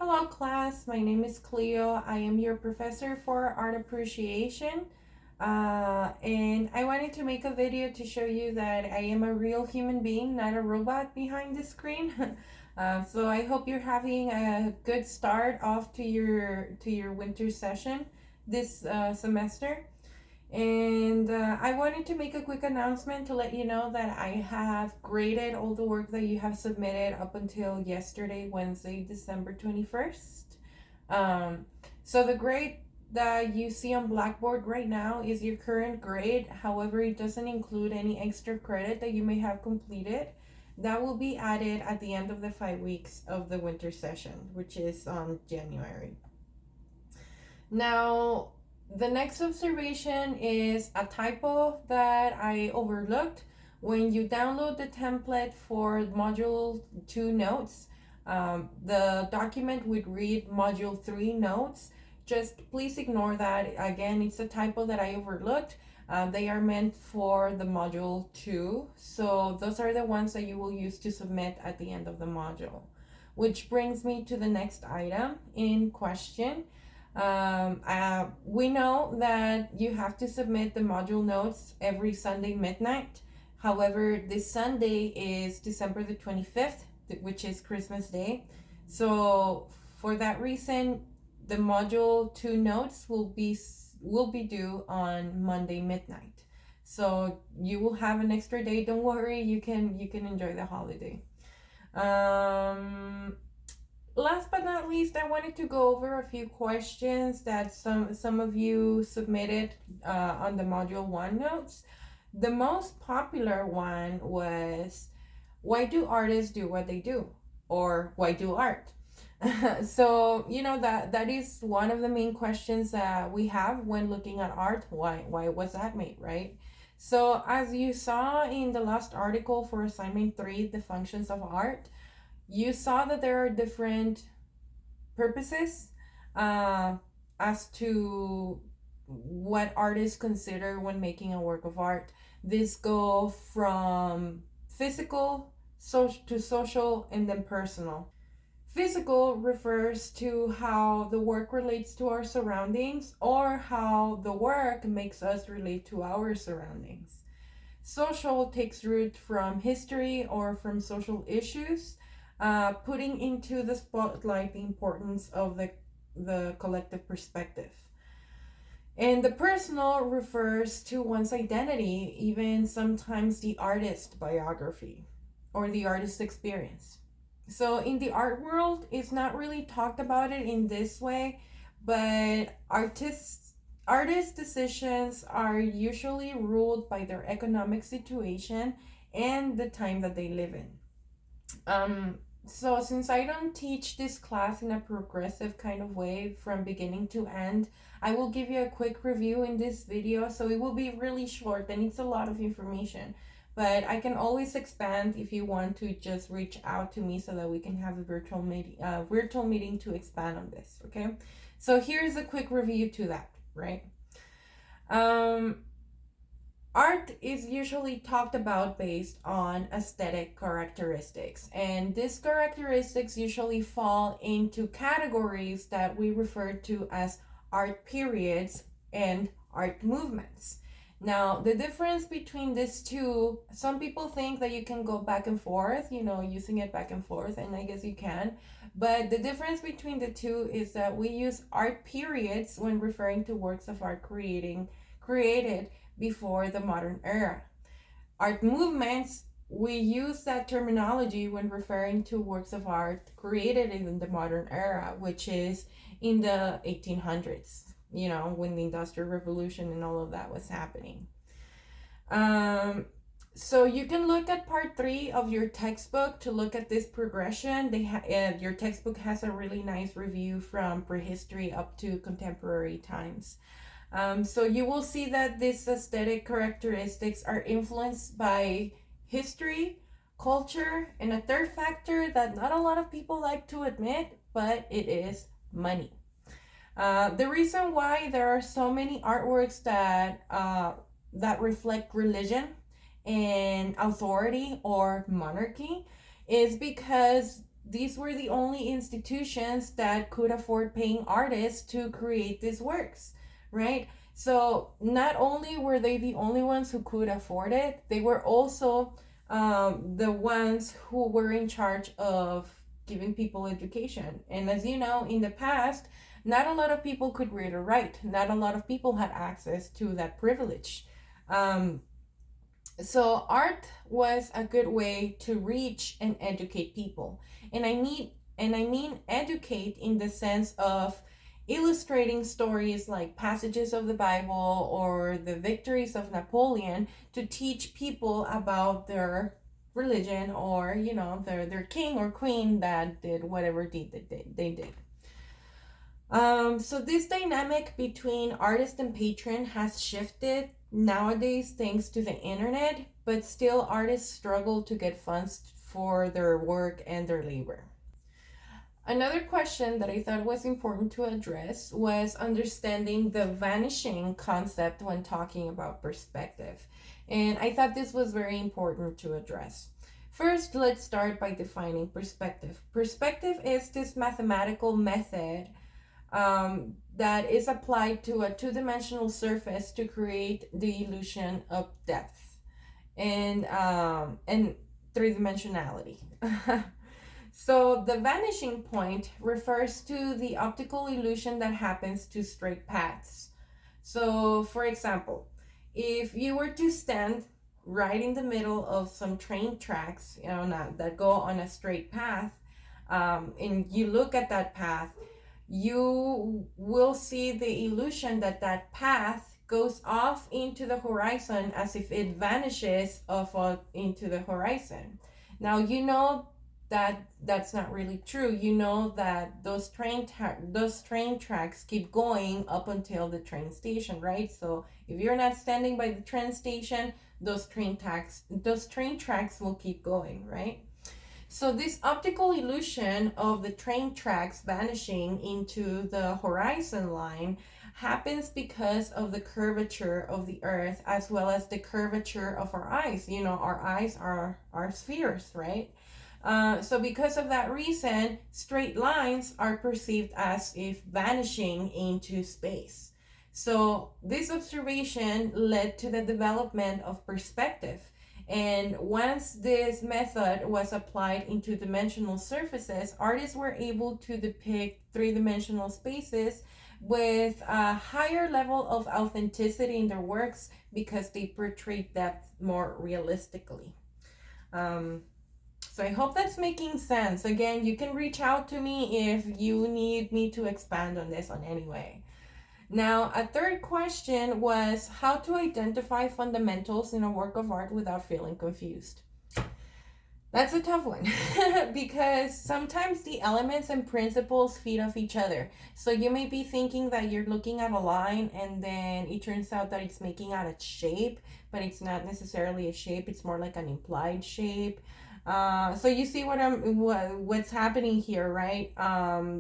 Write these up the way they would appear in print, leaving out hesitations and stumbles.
Hello class, my name is Cleo. I am your professor for art appreciation. And I wanted to make a video to show you that I am a real human being, not a robot behind the screen. So I hope you're having a good start off to your winter session this semester. And I wanted to make a quick announcement to let you know that I have graded all the work that you have submitted up until yesterday, Wednesday, December 21st. Um, so the grade that you see on Blackboard right now is your current grade. However, it doesn't include any extra credit that you may have completed. That will be added at the end of the 5 weeks of the winter session, which is on January. Now, the next observation is a typo that I overlooked. When you download the template for Module 2 notes, the document would read Module 3 notes. Just please ignore that. Again, it's a typo that I overlooked. They are meant for the Module 2. So those are the ones that you will use to submit at the end of the module. Which brings me to the next item in question. We know that you have to submit the module notes every Sunday midnight. However, this Sunday is December the 25th, which is Christmas Day. So for that reason, the module 2 notes will be due on Monday midnight. So you will have an extra day. Don't worry, you can enjoy the holiday. Last but not least, I wanted to go over a few questions that some of you submitted on the Module 1 notes. The most popular one was, why do artists do what they do? Or why do art? So, that is one of the main questions that we have when looking at art. Why was that made, right? So as you saw in the last article for assignment 3, the functions of art, you saw that there are different purposes as to what artists consider when making a work of art. This go from physical to social and then personal. Physical refers to how the work relates to our surroundings or how the work makes us relate to our surroundings. Social takes root from history or from social issues, putting into the spotlight the importance of the collective perspective. And the personal refers to one's identity, even sometimes the artist biography or the artist experience. So in the art world, it's not really talked about it in this way, but artist decisions are usually ruled by their economic situation and the time that they live in. So since I don't teach this class in a progressive kind of way from beginning to end, I will give you a quick review in this video. So it will be really short and it's a lot of information, but I can always expand if you want to just reach out to me so that we can have a virtual meeting to expand on this. Okay. So here's a quick review to that, right? Art is usually talked about based on aesthetic characteristics, and these characteristics usually fall into categories that we refer to as art periods and art movements. Now, the difference between these two, some people think that you can go back and forth, using it back and forth, and I guess you can. But the difference between the two is that we use art periods when referring to works of art created before the modern era. Art movements, we use that terminology when referring to works of art created in the modern era, which is in the 1800s, when the Industrial Revolution and all of that was happening. So you can look at part 3 of your textbook to look at this progression. Your textbook has a really nice review from prehistory up to contemporary times. So you will see that these aesthetic characteristics are influenced by history, culture, and a third factor that not a lot of people like to admit, but it is money. The reason why there are so many artworks that reflect religion and authority or monarchy is because these were the only institutions that could afford paying artists to create these works, right? So not only were they the only ones who could afford it, they were also the ones who were in charge of giving people education. And as you know, in the past, not a lot of people could read or write. Not a lot of people had access to that privilege. Um, so art was a good way to reach and educate people. And I mean educate in the sense of illustrating stories like passages of the Bible or the victories of Napoleon to teach people about their religion, or their king or queen that did whatever deed that they did. So this dynamic between artist and patron has shifted nowadays thanks to the internet, but still artists struggle to get funds for their work and their labor. Another question that I thought was important to address was understanding the vanishing concept when talking about perspective. And I thought this was very important to address. First, let's start by defining perspective. Perspective is this mathematical method that is applied to a two-dimensional surface to create the illusion of depth and three-dimensionality. So the vanishing point refers to the optical illusion that happens to straight paths. So, for example, if you were to stand right in the middle of some train tracks, that go on a straight path, and you look at that path, you will see the illusion that that path goes off into the horizon as if it vanishes off into the horizon. Now, that that's not really true. You know that those train tracks keep going up until the train station, right? So if you're not standing by the train station, those train tracks will keep going, right? So this optical illusion of the train tracks vanishing into the horizon line happens because of the curvature of the earth as well as the curvature of our eyes. Our eyes are spheres, right? So because of that reason, straight lines are perceived as if vanishing into space. So this observation led to the development of perspective. And once this method was applied into dimensional surfaces, artists were able to depict three-dimensional spaces with a higher level of authenticity in their works because they portray depth more realistically. So I hope that's making sense. Again, you can reach out to me if you need me to expand on this in any way. Now, a third question was how to identify fundamentals in a work of art without feeling confused. That's a tough one because sometimes the elements and principles feed off each other. So you may be thinking that you're looking at a line and then it turns out that it's making out a shape, but it's not necessarily a shape. It's more like an implied shape. So you see what's happening here, right?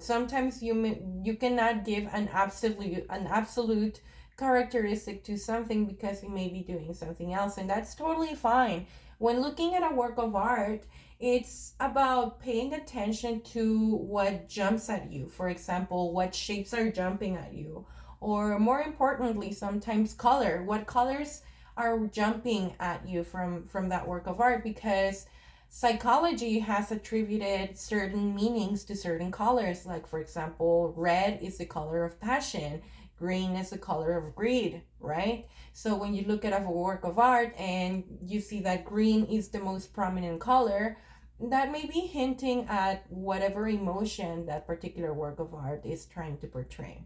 Sometimes you cannot give an absolute characteristic to something because you may be doing something else, and that's totally fine. When looking at a work of art, it's about paying attention to what jumps at you. For example, what shapes are jumping at you, or more importantly, sometimes color. What colors are jumping at you from that work of art? Because psychology has attributed certain meanings to certain colors. Like, for example, red is the color of passion, green is the color of greed, right? So when you look at a work of art and you see that green is the most prominent color, that may be hinting at whatever emotion that particular work of art is trying to portray.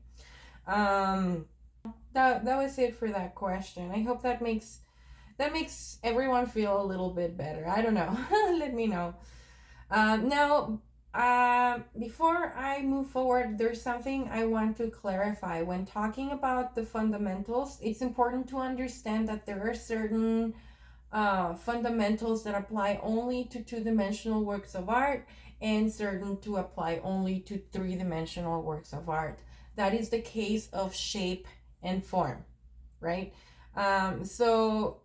That was it for that question. I hope that makes everyone feel a little bit better. I don't know. Let me know. Now, before I move forward, there's something I want to clarify. When talking about the fundamentals, it's important to understand that there are certain fundamentals that apply only to two-dimensional works of art and certain to apply only to three-dimensional works of art. That is the case of shape and form, right? So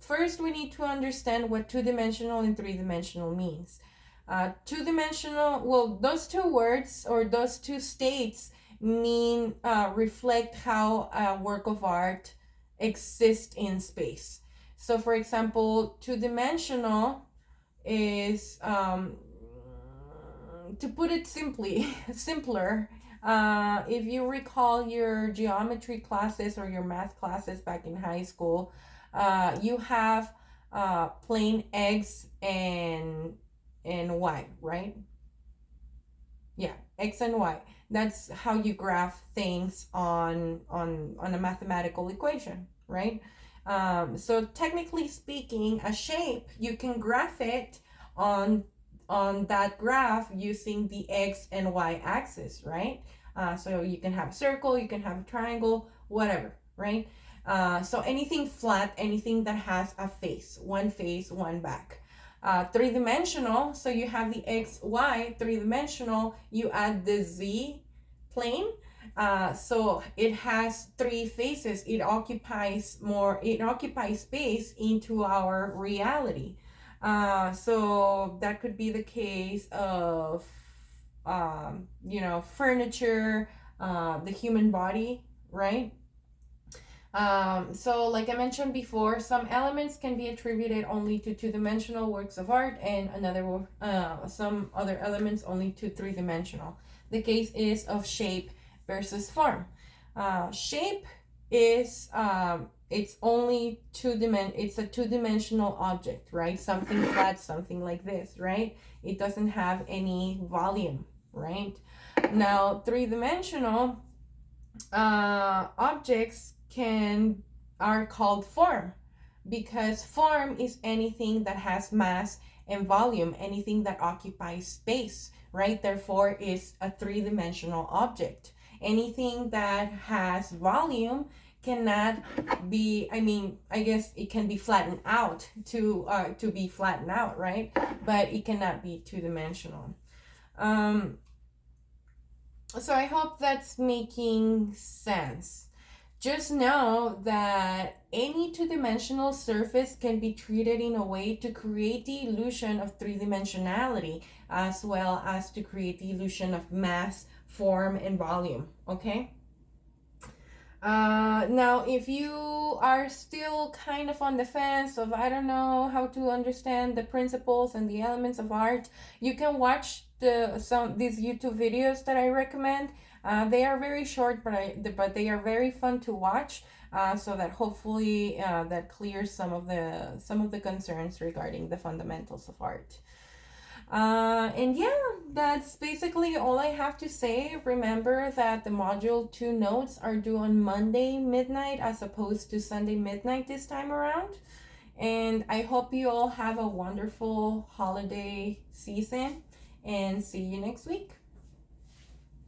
first, we need to understand what two-dimensional and three-dimensional means. Two-dimensional, well, those two words or those two states mean reflect how a work of art exists in space. So, for example, two-dimensional is, to put it simpler, if you recall your geometry classes or your math classes back in high school, you have plain X and Y, right? Yeah, X and Y. That's how you graph things on a mathematical equation, right? So technically speaking, a shape, you can graph it on that graph using the X and Y axis, right? So you can have a circle, you can have a triangle, whatever, right? So anything flat, anything that has a face, one back. Three-dimensional, so you have the X, Y, three-dimensional, you add the Z plane, so it has three faces. It occupies space into our reality. So that could be the case of, furniture, the human body, right? So like I mentioned before, some elements can be attributed only to two-dimensional works of art, and some other elements only to three-dimensional. The case is of shape versus form. Shape is it's only it's a two-dimensional object, right? Something flat, something like this, right? It doesn't have any volume, right? Now, three-dimensional objects are called form, because form is anything that has mass and volume, anything that occupies space, right? Therefore is a three-dimensional object. Anything that has volume cannot be, I guess it can be flattened out to be flattened out, right? But it cannot be two-dimensional. So I hope that's making sense. Just know that any two-dimensional surface can be treated in a way to create the illusion of three-dimensionality, as well as to create the illusion of mass, form, and volume, okay? Now, if you are still kind of on the fence of, I don't know how to understand the principles and the elements of art, you can watch these YouTube videos that I recommend. They are very short, but they are very fun to watch. So that hopefully that clears some of the concerns regarding the fundamentals of art. And yeah, that's basically all I have to say. Remember that the module 2 notes are due on Monday midnight as opposed to Sunday midnight this time around. And I hope you all have a wonderful holiday season, and see you next week.